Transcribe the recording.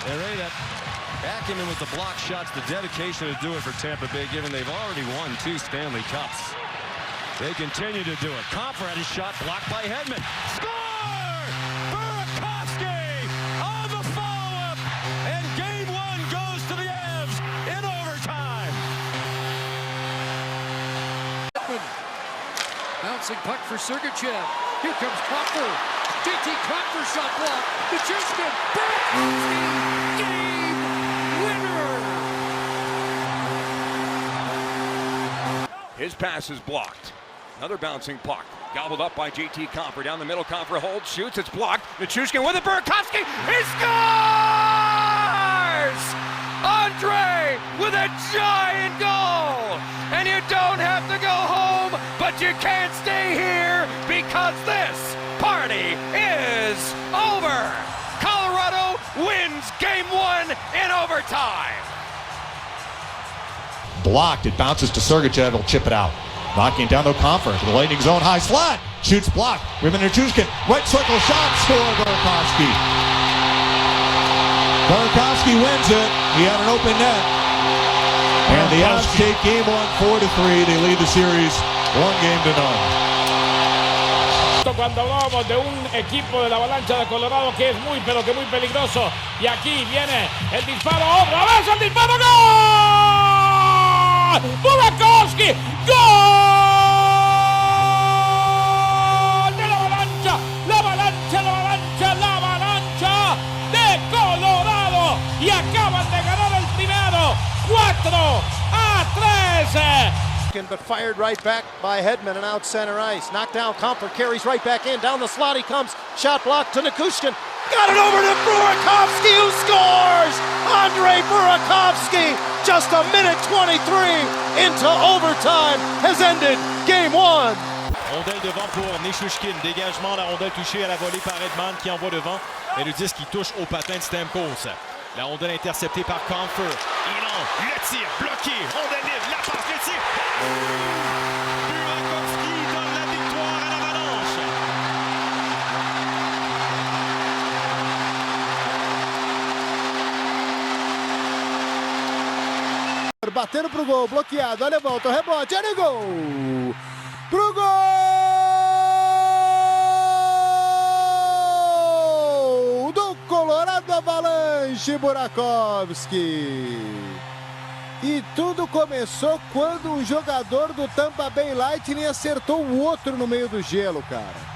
Garay, that acumen with the block shots, the dedication to do it for Tampa Bay, given they've already won 2 Stanley Cups. They continue to do it. Conor had his shot blocked by Hedman. Score! Burakovsky on the follow-up, and Game 1 goes to the Avs in overtime. Bouncing puck for Sergachev. Here comes Cuthbert. JT Cuthbert shot block. Mishkin. Burakovsky. Game winner. His pass is blocked. Another bouncing puck. Gobbled up by JT Conor. Down the middle, Conor holds, shoots, it's blocked. Mishkin with it, Burakovsky. He scores! Andre with a giant goal! And you don't have to go home, but you can't stay here because this party is over. Colorado wins Game 1 in overtime. Blocked, it bounces to Sergachev, he'll chip it out. Knocking down the Confer to the Lightning zone, high slot, shoots blocked. Mishkin, right circle shot, score Burakovsky. Burakovsky wins it, he had an open net. And the Avs take Game 1 4-3, they lead the series 1-0. Cuando hablábamos de un equipo de la Avalanche de Colorado que es muy pero que muy peligroso, y aquí viene el disparo, otra vez el disparo, ¡gol! Burakovsky, ¡gol! De la Avalanche, la Avalanche, la Avalanche, la Avalanche de Colorado, y acaban de ganar el primero, 4-3. But fired right back by Hedman and out center ice. Knocked down, Conor carries right back in. Down the slot he comes. Shot blocked to Mishkin. Got it over to Burakovsky, who scores! Andre Burakovsky, just a minute 23 into overtime, has ended Game 1. Rondelle devant pour Mishkin. Dégagement, la rondelle touchée à la volée par Edman qui envoie devant. Et le disque qui touche au patin de Stamkos. La rondelle interceptée par Conor. Ilan, le tir bloqué. Rondelle libre, la passe, le tir. Burakovsky donne la victoire à l'Avalanche. Batendo pro gol, bloqueado, olha a volta, o rebote, olha o gol! Pro gol do Colorado Avalanche, Burakovsky. E tudo começou quando um jogador do Tampa Bay Lightning acertou o outro no meio do gelo, cara.